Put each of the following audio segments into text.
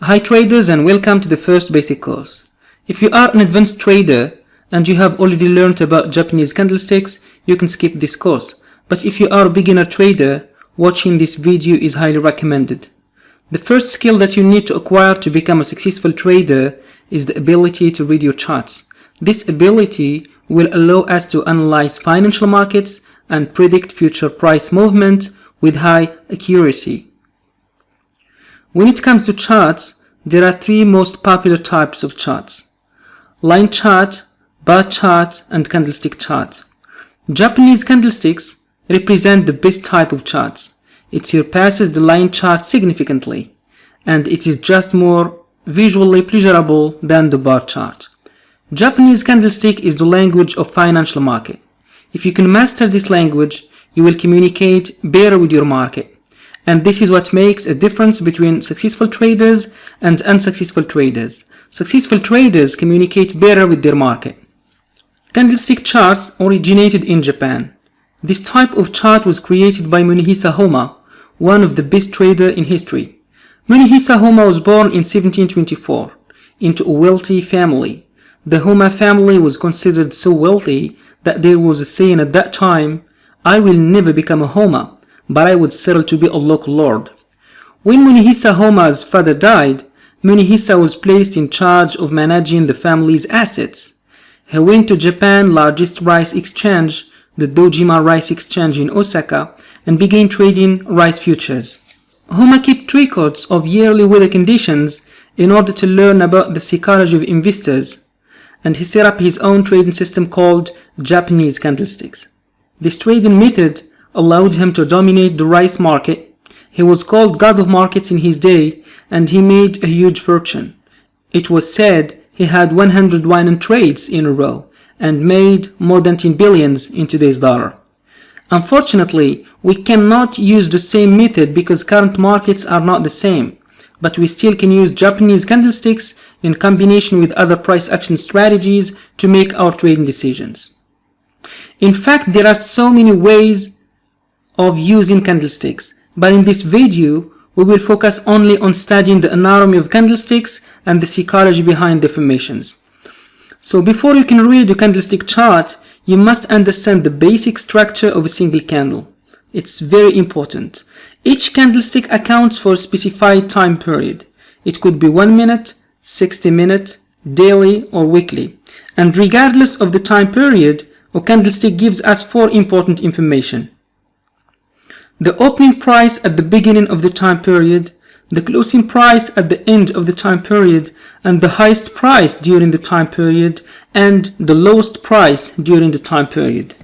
Hi traders, and welcome to the first basic course. If you are an advanced trader and you have already learned about Japanese candlesticks, you can skip this course. But if you are a beginner trader, watching this video is highly recommended. The first skill that you need to acquire to become a successful trader is the ability to read your charts. This ability will allow us to analyze financial markets and predict future price movement with high accuracy. When it comes to charts, there are three most popular types of charts: line chart, bar chart, and candlestick chart. Japanese candlesticks represent the best type of charts. It surpasses the line chart significantly, and it is just more visually pleasurable than the bar chart. Japanese candlestick is the language of financial market. If you can master this language, you will communicate better with your market. And this is what makes a difference between successful traders and unsuccessful traders. Successful traders communicate better with their market. Candlestick charts originated in Japan. This type of chart was created by Munehisa Homa, one of the best traders in history. Munehisa Homa was born in 1724 into a wealthy family. The Homa family was considered so wealthy that there was a saying at that time, "I will never become a Homa, but I would settle to be a local lord." When Munehisa Homa's father died, Munehisa was placed in charge of managing the family's assets. He went to Japan's largest rice exchange, the Dojima Rice Exchange in Osaka, and began trading rice futures. Homa kept records of yearly weather conditions in order to learn about the psychology of investors, and he set up his own trading system called Japanese candlesticks. This trading method allowed him to dominate the rice market. He was called God of Markets in his day, and he made a huge fortune. It was said he had 101 trades in a row and made more than 10 billions in today's dollar. Unfortunately, we cannot use the same method because current markets are not the same, but we still can use Japanese candlesticks in combination with other price action strategies to make our trading decisions. In fact, there are so many ways of using candlesticks, but in this video we will focus only on studying the anatomy of candlesticks and the psychology behind the formations. So before you can read a candlestick chart, you must understand the basic structure of a single candle. It's very important. Each candlestick accounts for a specified time period. It could be 1 minute, 60 minutes, daily or weekly. And regardless of the time period, a candlestick gives us four important information: the opening price at the beginning of the time period, the closing price at the end of the time period, and the highest price during the time period, and the lowest price during the time period.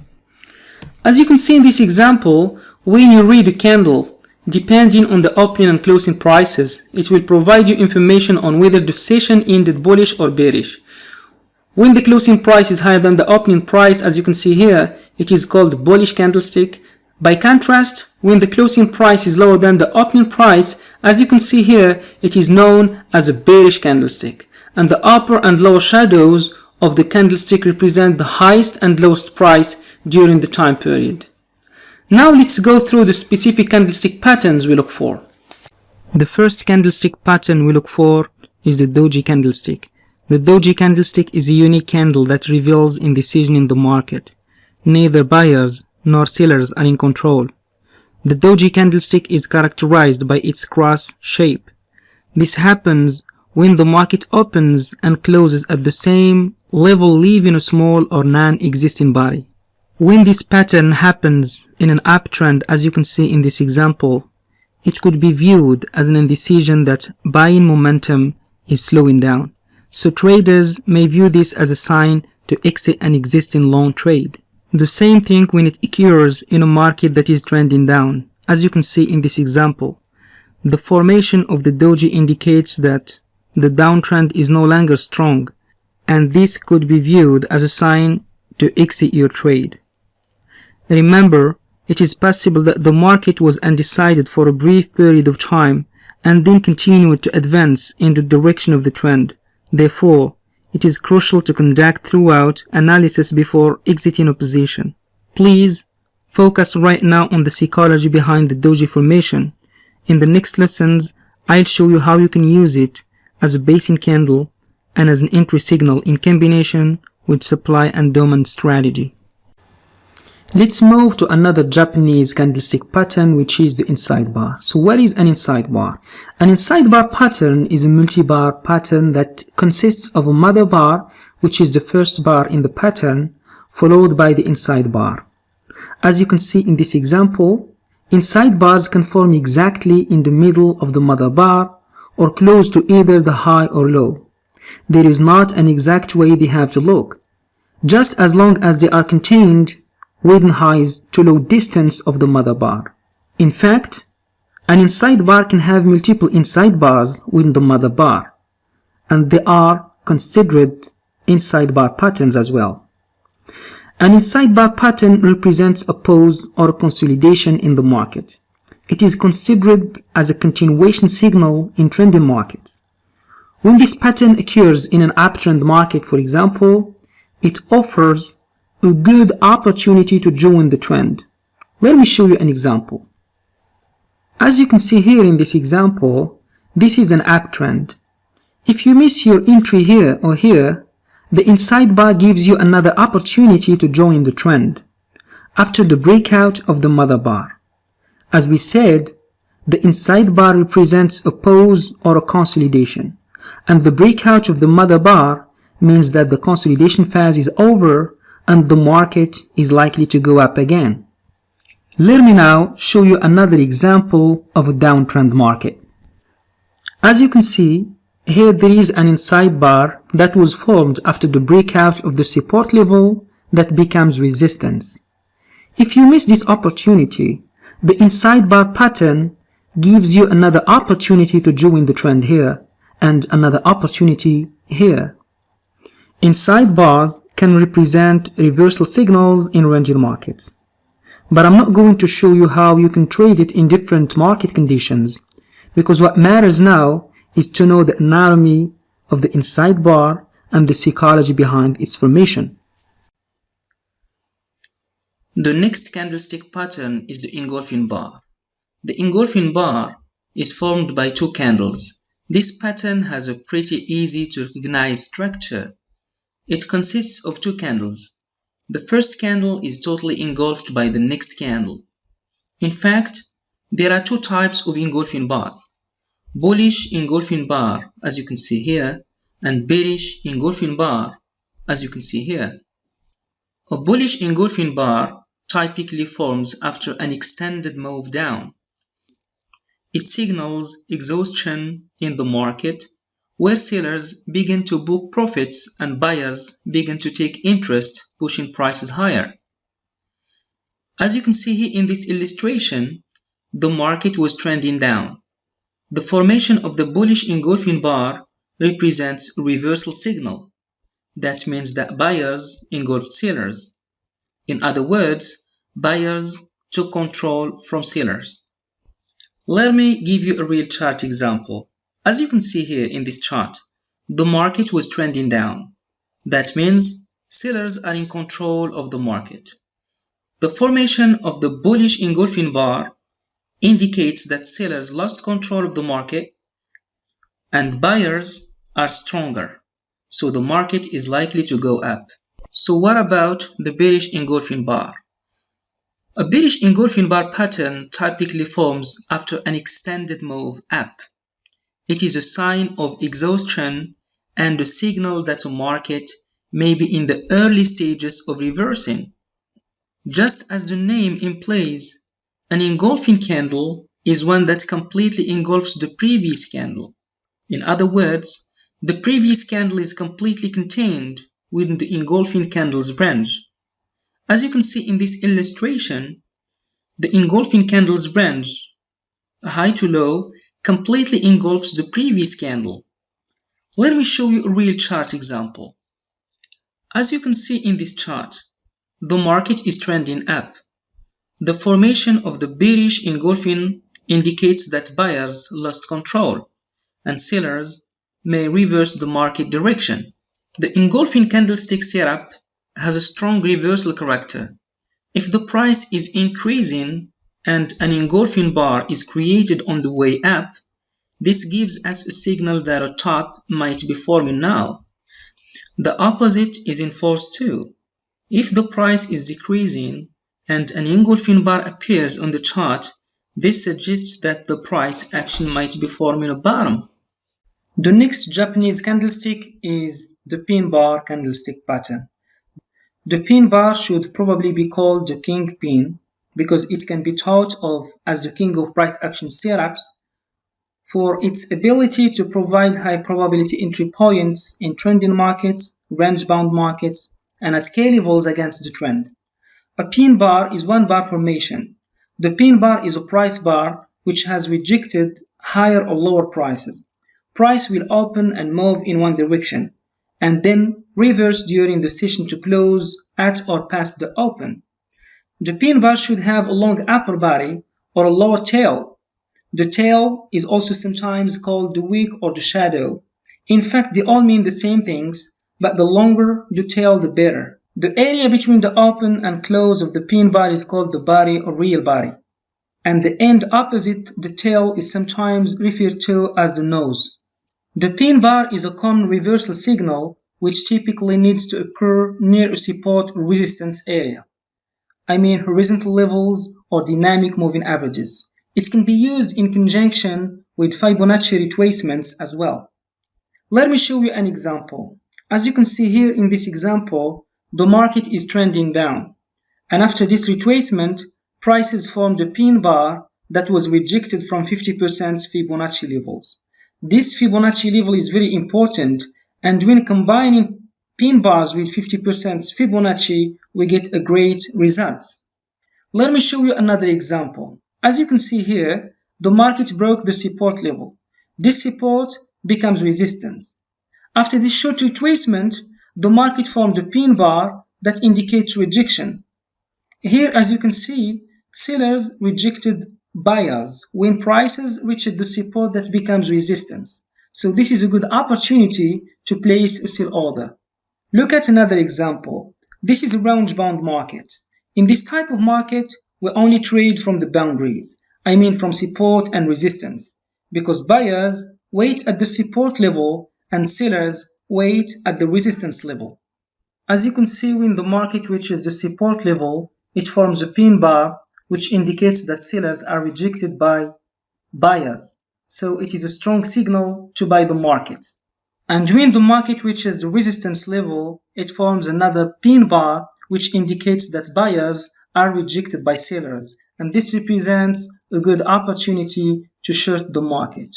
As you can see in this example, when you read a candle, depending on the opening and closing prices, it will provide you information on whether the session ended bullish or bearish. When the closing price is higher than the opening price, as you can see here, it is called bullish candlestick. By contrast, when the closing price is lower than the opening price, as you can see here, it is known as a bearish candlestick, and the upper and lower shadows of the candlestick represent the highest and lowest price during the time period. Now let's go through the specific candlestick patterns we look for. The first candlestick pattern we look for is the doji candlestick. The doji candlestick is a unique candle that reveals indecision in the market. Neither buyers nor sellers are in control. The doji candlestick is characterized by its cross shape. This happens when the market opens and closes at the same level, leaving a small or non-existing body. When this pattern happens in an uptrend, as you can see in this example, it could be viewed as an indecision that buying momentum is slowing down. So traders may view this as a sign to exit an existing long trade. The same thing when it occurs in a market that is trending down. As you can see in this example, the formation of the doji indicates that the downtrend is no longer strong, and this could be viewed as a sign to exit your trade. Remember, it is possible that the market was undecided for a brief period of time and then continued to advance in the direction of the trend. Therefore, it is crucial to conduct thorough analysis before exiting a position. Please focus right now on the psychology behind the doji formation. In the next lessons, I'll show you how you can use it as a basing candle and as an entry signal in combination with supply and demand strategy. Let's move to another Japanese candlestick pattern, which is the inside bar. So what is an inside bar? An inside bar pattern is a multi-bar pattern that consists of a mother bar, which is the first bar in the pattern, followed by the inside bar. As you can see in this example, inside bars can form exactly in the middle of the mother bar or close to either the high or low. There is not an exact way they have to look, just as long as they are contained within highs to low distance of the mother bar. In fact, an inside bar can have multiple inside bars within the mother bar, and they are considered inside bar patterns as well. An inside bar pattern represents a pause or a consolidation in the market. It is considered as a continuation signal in trending markets. When this pattern occurs in an uptrend market, for example, it offers a good opportunity to join the trend. Let me show you an example. As you can see here in this example, this is an uptrend. If you miss your entry here or here, the inside bar gives you another opportunity to join the trend after the breakout of the mother bar. As we said, the inside bar represents a pause or a consolidation, and the breakout of the mother bar means that the consolidation phase is over and the market is likely to go up again. Let me now show you another example of a downtrend market. As you can see, here there is an inside bar that was formed after the breakout of the support level that becomes resistance. If you miss this opportunity, the inside bar pattern gives you another opportunity to join the trend here and another opportunity here. Inside bars can represent reversal signals in ranging markets, but I'm not going to show you how you can trade it in different market conditions, because what matters now is to know the anatomy of the inside bar and the psychology behind its formation. The next candlestick pattern is the engulfing bar. The engulfing bar is formed by two candles. This pattern has a pretty easy to recognize structure. It consists of two candles. The first candle is totally engulfed by the next candle. In fact, there are two types of engulfing bars: bullish engulfing bar, as you can see here, and bearish engulfing bar, as you can see here. A bullish engulfing bar typically forms after an extended move down. It signals exhaustion in the market, where sellers begin to book profits and buyers begin to take interest, pushing prices higher. As you can see here in this illustration, the market was trending down. The formation of the bullish engulfing bar represents a reversal signal. That means that buyers engulfed sellers. In other words, buyers took control from sellers. Let me give you a real chart example. As you can see here in this chart, the market was trending down. That means sellers are in control of the market. The formation of the bullish engulfing bar indicates that sellers lost control of the market and buyers are stronger, so the market is likely to go up. So what about the bearish engulfing bar? A bearish engulfing bar pattern typically forms after an extended move up. It is a sign of exhaustion and a signal that a market may be in the early stages of reversing. Just as the name implies, an engulfing candle is one that completely engulfs the previous candle. In other words, the previous candle is completely contained within the engulfing candle's range. As you can see in this illustration, the engulfing candle's range, high to low, completely engulfs the previous candle. Let me show you a real chart example. As you can see in this chart, the market is trending up. The formation of the bearish engulfing indicates that buyers lost control and sellers may reverse the market direction. The engulfing candlestick setup has a strong reversal character. If the price is increasing and an engulfing bar is created on the way up, This gives us a signal that a top might be forming now. The opposite is enforced too. If the price is decreasing and an engulfing bar appears on the chart, this suggests that the price action might be forming a bottom. The next Japanese candlestick is the pin bar candlestick pattern. The pin bar should probably be called the king pin because it can be thought of as the king of price action setups for its ability to provide high probability entry points in trending markets, range-bound markets, and at key levels against the trend. A pin bar is one bar formation. The pin bar is a price bar which has rejected higher or lower prices. Price will open and move in one direction, and then reverse during the session to close at or past the open. The pin bar should have a long upper body or a lower tail. The tail is also sometimes called the wick or the shadow. In fact, they all mean the same things, but the longer the tail, the better. The area between the open and close of the pin bar is called the body or real body, and the end opposite the tail is sometimes referred to as the nose. The pin bar is a common reversal signal which typically needs to occur near a support or resistance area. I mean horizontal levels or dynamic moving averages. It can be used in conjunction with Fibonacci retracements as well. Let me show you an example. As you can see here in this example, the market is trending down, and after this retracement, prices formed a pin bar that was rejected from 50% Fibonacci levels. This Fibonacci level is very important, and when combining pin bars with 50% Fibonacci, we get a great result. Let me show you another example. As you can see here, the market broke the support level. This support becomes resistance. After this short retracement, the market formed a pin bar that indicates rejection. Here, as you can see, sellers rejected buyers when prices reached the support that becomes resistance. So this is a good opportunity to place a sell order. Look at another example. This is a range-bound market. In this type of market, we only trade from the boundaries. I mean from support and resistance, because buyers wait at the support level and sellers wait at the resistance level. As you can see, when the market reaches the support level, it forms a pin bar which indicates that sellers are rejected by buyers. So it is a strong signal to buy the market. And when the market reaches the resistance level, it forms another pin bar which indicates that buyers are rejected by sellers. And this represents a good opportunity to short the market.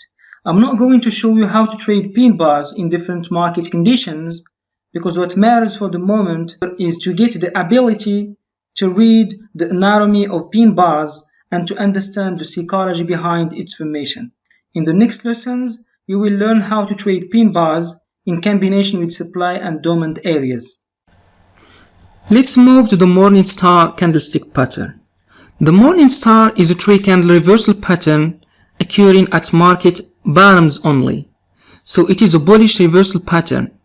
I'm not going to show you how to trade pin bars in different market conditions, because what matters for the moment is to get the ability to read the anatomy of pin bars and to understand the psychology behind its formation. In the next lessons, you will learn how to trade pin bars in combination with supply and demand areas. Let's move to the morning star candlestick pattern. The morning star is a 3-candle reversal pattern occurring at market bottoms only. So it is a bullish reversal pattern.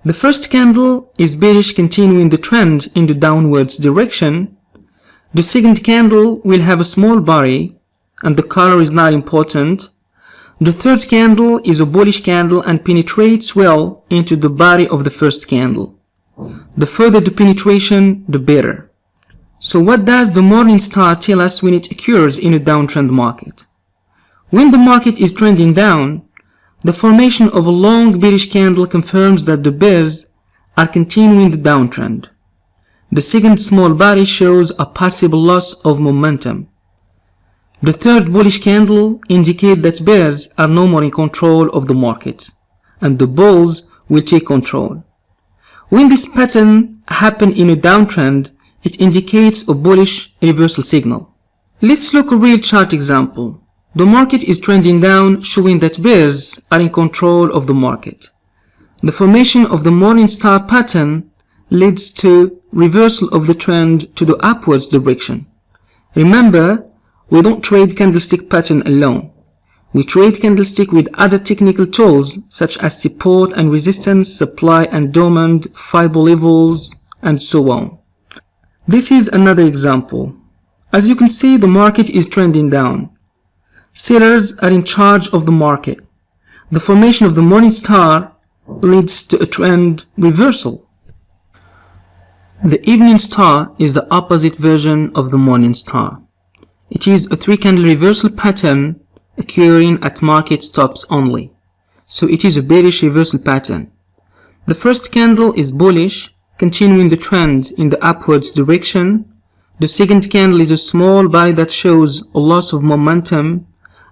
The first candle is bearish, continuing the trend in the downwards direction. The second candle will have a small body and the color is not important. The third candle is a bullish candle and penetrates well into the body of the first candle. The further the penetration, the better. So what does the morning star tell us when it occurs in a downtrend market? When the market is trending down, the formation of a long bearish candle confirms that the bears are continuing the downtrend. The second small body shows a possible loss of momentum. The third bullish candle indicates that bears are no more in control of the market, and the bulls will take control. When this pattern happens in a downtrend, it indicates a bullish reversal signal. Let's look at a real chart example. The market is trending down, showing that bears are in control of the market. The formation of the morning star pattern leads to reversal of the trend to the upwards direction. Remember, we don't trade candlestick pattern alone. We trade candlestick with other technical tools such as support and resistance, supply and demand, fiber levels, and so on. This is another example. As you can see, the market is trending down. Sellers are in charge of the market. The formation of the morning star leads to a trend reversal. The evening star is the opposite version of the morning star. It is a 3-candle reversal pattern occurring at market stops only. So it is a bearish reversal pattern. The first candle is bullish, continuing the trend in the upwards direction. The second candle is a small buy that shows a loss of momentum,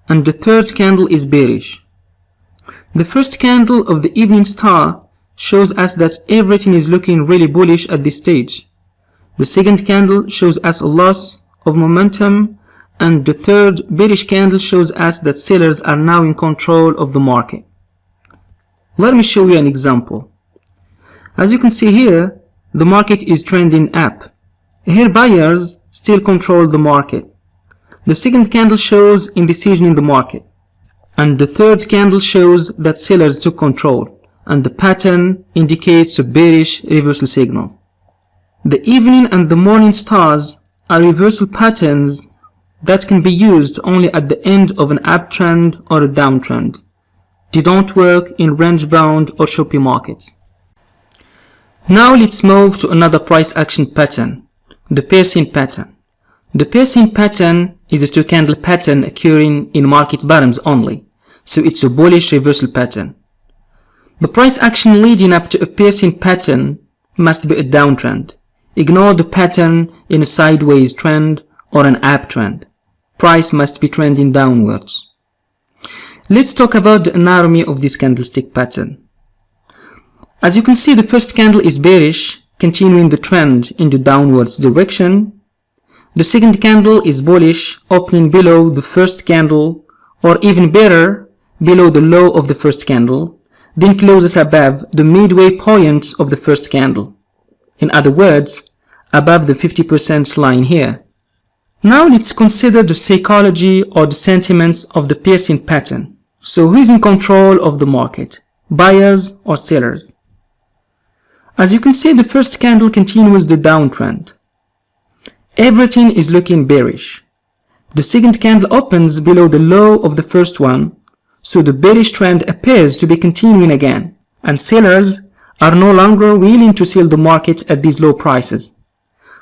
and the third candle is bearish. The first candle of the evening star shows us that everything is looking really bullish at this stage. The second candle shows us a loss of momentum, and the third bearish candle shows us that sellers are now in control of the market. Let me show you an example. As you can see here, the market is trending up. Here buyers still control the market. The second candle shows indecision in the market, and the third candle shows that sellers took control, and the pattern indicates a bearish reversal signal. The evening and the morning stars are reversal patterns that can be used only at the end of an uptrend or a downtrend. They don't work in range-bound or choppy markets. Now let's move to another price action pattern, the piercing pattern. The piercing pattern is a 2-candle pattern occurring in market bottoms only, so it's a bullish reversal pattern. The price action leading up to a piercing pattern must be a downtrend. Ignore the pattern in a sideways trend or an uptrend. Price must be trending downwards. Let's talk about the anatomy of this candlestick pattern. As you can see, the first candle is bearish, continuing the trend in the downwards direction. The second candle is bullish, opening below the first candle, or even better, below the low of the first candle, then closes above the midway point of the first candle. In other words, above the 50% line here. Now let's consider the psychology or the sentiments of the piercing pattern. So who is in control of the market? Buyers or sellers? As you can see, the first candle continues the downtrend. Everything is looking bearish. The second candle opens below the low of the first one, so the bearish trend appears to be continuing again, and sellers are no longer willing to sell the market at these low prices.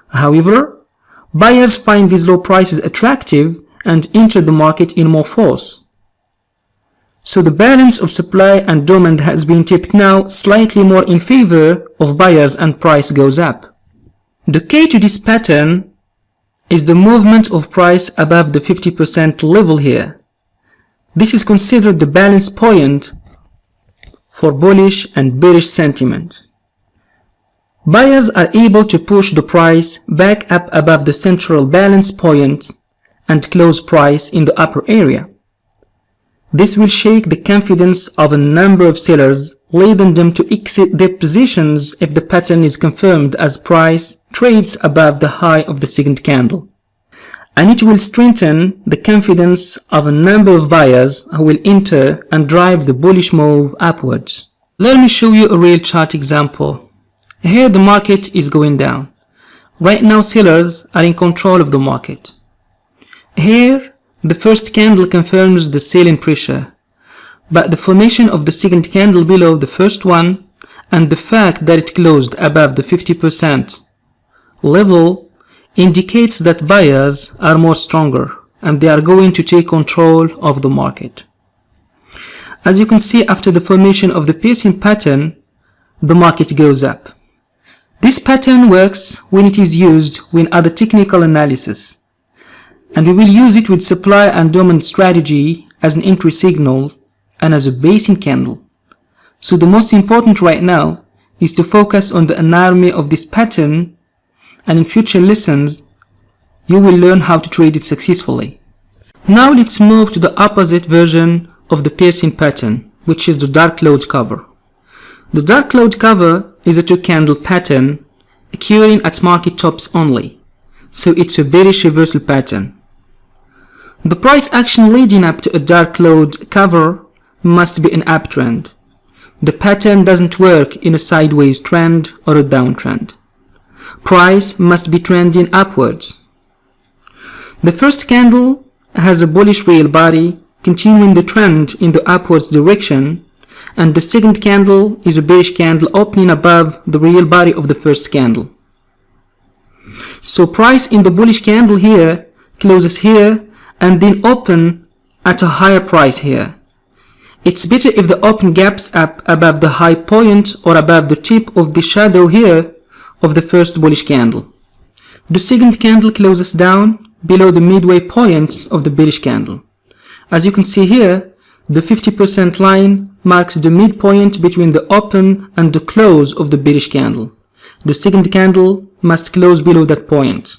However, buyers find these low prices attractive and enter the market in more force. So the balance of supply and demand has been tipped now slightly more in favor of buyers and price goes up. The key to this pattern is the movement of price above the 50% level here. This is considered the balance point for bullish and bearish sentiment. Buyers are able to push the price back up above the central balance point and close price in the upper area. This will shake the confidence of a number of sellers, leading them to exit their positions if the pattern is confirmed as price trades above the high of the second candle. And it will strengthen the confidence of a number of buyers who will enter and drive the bullish move upwards. Let me show you a real chart example. Here the market is going down. Right now sellers are in control of the market. Here the first candle confirms the selling pressure, but the formation of the second candle below the first one and the fact that it closed above the 50% level indicates that buyers are more stronger and they are going to take control of the market. As you can see, after the formation of the piercing pattern, the market goes up. This pattern works when it is used with other technical analysis, and we will use it with supply and demand strategy as an entry signal and as a basing candle. So the most important right now is to focus on the anatomy of this pattern, and in future lessons you will learn how to trade it successfully. Now let's move to the opposite version of the piercing pattern, which is the dark cloud cover. The dark cloud cover is a 2-candle pattern occurring at market tops only, so it's a bearish reversal pattern. The price action leading up to a dark cloud cover must be an uptrend. The pattern doesn't work in a sideways trend or a downtrend. Price must be trending upwards. The first candle has a bullish real body continuing the trend in the upwards direction, and the second candle is a bearish candle opening above the real body of the first candle. So price in the bullish candle here closes here and then open at a higher price here. It's better if the open gaps up above the high point or above the tip of the shadow here of the first bullish candle. The second candle closes down below the midway point of the bearish candle. As you can see here, the 50% line marks the midpoint between the open and the close of the bearish candle. The second candle must close below that point.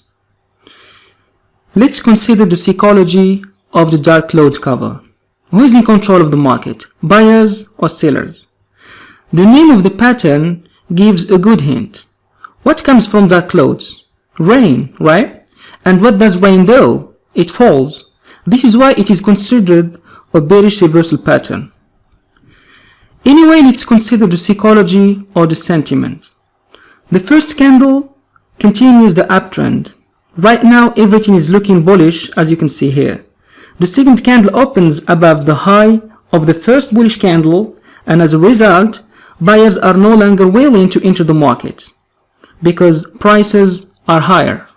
Let's consider the psychology of the dark cloud cover. Who is in control of the market, buyers or sellers? The name of the pattern gives a good hint. What comes from dark clouds? Rain, right? And what does rain do? It falls. This is why it is considered a bearish reversal pattern. Anyway, let's consider the psychology or the sentiment. The first candle continues the uptrend. Right now, everything is looking bullish, as you can see here. The second candle opens above the high of the first bullish candle, and as a result, buyers are no longer willing to enter the market because prices are higher.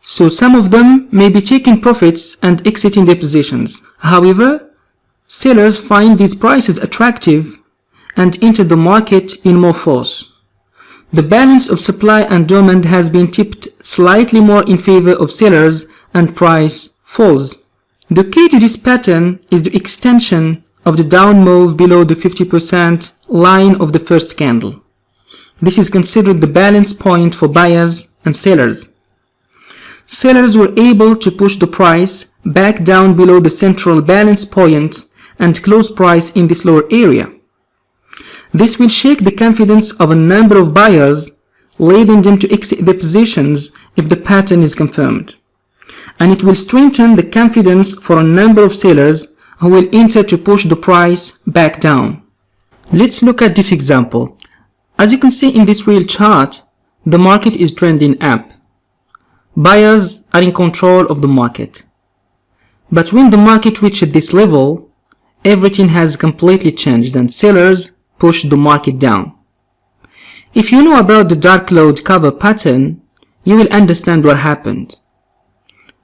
So some of them may be taking profits and exiting their positions. However, sellers find these prices attractive and enter the market in more force. The balance of supply and demand has been tipped slightly more in favor of sellers and price falls. The key to this pattern is the extension of the down move below the 50% line of the first candle. This is considered the balance point for buyers and sellers. Sellers were able to push the price back down below the central balance point and close price in this lower area. This will shake the confidence of a number of buyers, leading them to exit their positions if the pattern is confirmed. And it will strengthen the confidence for a number of sellers who will enter to push the price back down. Let's look at this example. As you can see in this real chart, the market is trending up. Buyers are in control of the market. But when the market reaches this level, everything has completely changed and sellers push the market down. If you know about the dark cloud cover pattern, you will understand what happened.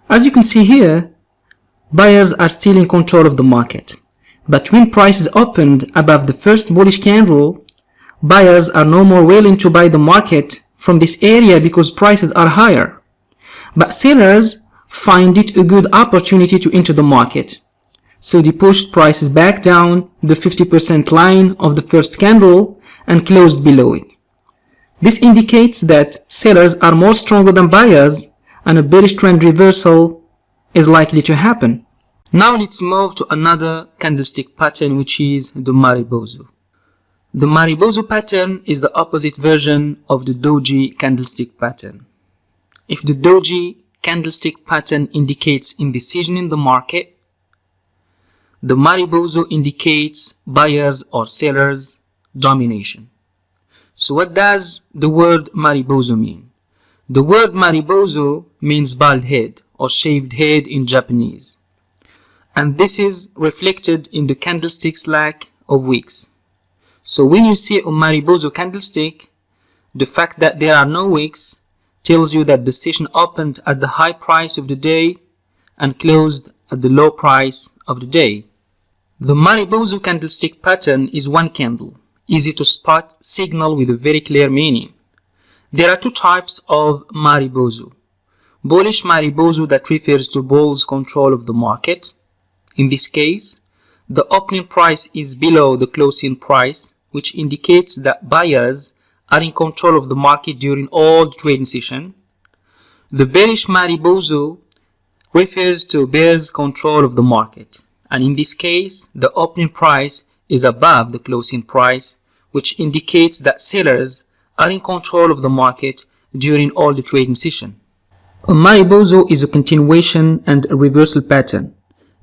As you can see here, buyers are still in control of the market. But when prices opened above the first bullish candle, buyers are no more willing to buy the market from this area because prices are higher. But sellers find it a good opportunity to enter the market. So they pushed prices back down the 50% line of the first candle and closed below it. This indicates that sellers are more stronger than buyers and a bearish trend reversal is likely to happen. Now let's move to another candlestick pattern, which is the Mariposa. The Mariposa pattern is the opposite version of the doji candlestick pattern. If the doji candlestick pattern indicates indecision in the market, the Mariposa indicates buyers or sellers domination. So what does the word Mariposa mean? The word Mariposa means bald head or shaved head in Japanese. And this is reflected in the candlestick's lack of wicks. So when you see a Mariposa candlestick, the fact that there are no wicks tells you that the session opened at the high price of the day and closed at the low price of the day. The Mariposa candlestick pattern is one candle, easy to spot signal with a very clear meaning. There are two types of Mariposa. Bullish Mariposa that refers to bull's control of the market. In this case, the opening price is below the closing price, which indicates that buyers are in control of the market during all the trading session. The bearish Mariposa refers to bear's control of the market, and in this case, the opening price is above the closing price, which indicates that sellers are in control of the market during all the trading session. A Mariposa is a continuation and a reversal pattern.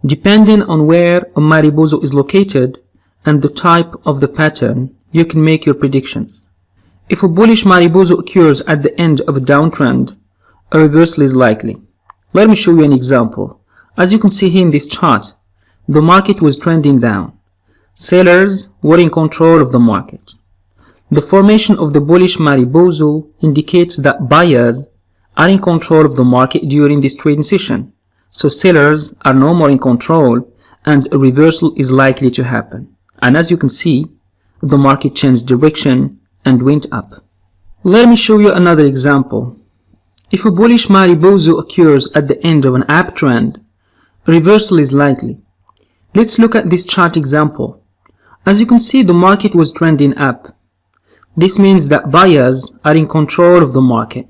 Depending on where a Mariposa is located and the type of the pattern, you can make your predictions. If a bullish Mariposa occurs at the end of a downtrend, a reversal is likely. Let me show you an example. As you can see here in this chart, the market was trending down. Sellers were in control of the market. The formation of the bullish Mariposa indicates that buyers are in control of the market during this trading session. So sellers are no more in control and a reversal is likely to happen. And as you can see, the market changed direction and went up. Let me show you another example. If a bullish Mariposa occurs at the end of an uptrend, a reversal is likely. Let's look at this chart example. As you can see, the market was trending up. This means that buyers are in control of the market.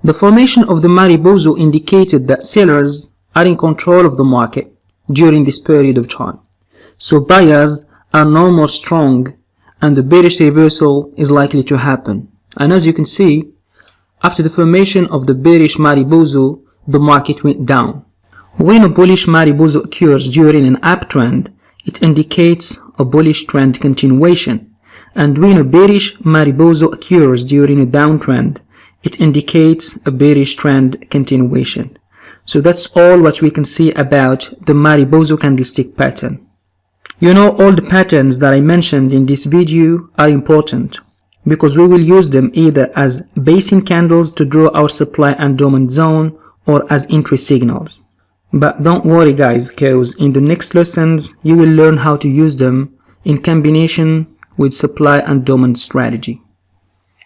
The formation of the Mariposa indicated that sellers are in control of the market during this period of time. So buyers are no more strong and the bearish reversal is likely to happen. And as you can see, after the formation of the bearish Mariposa, the market went down. When a bullish Mariposa occurs during an uptrend, it indicates a bullish trend continuation. And when a bearish Mariposa occurs during a downtrend, it indicates a bearish trend continuation. So that's all what we can see about the Mariposa candlestick pattern. You know, all the patterns that I mentioned in this video are important because we will use them either as basing candles to draw our supply and demand zone or as entry signals. But don't worry guys, because in the next lessons you will learn how to use them in combination with supply and demand strategy.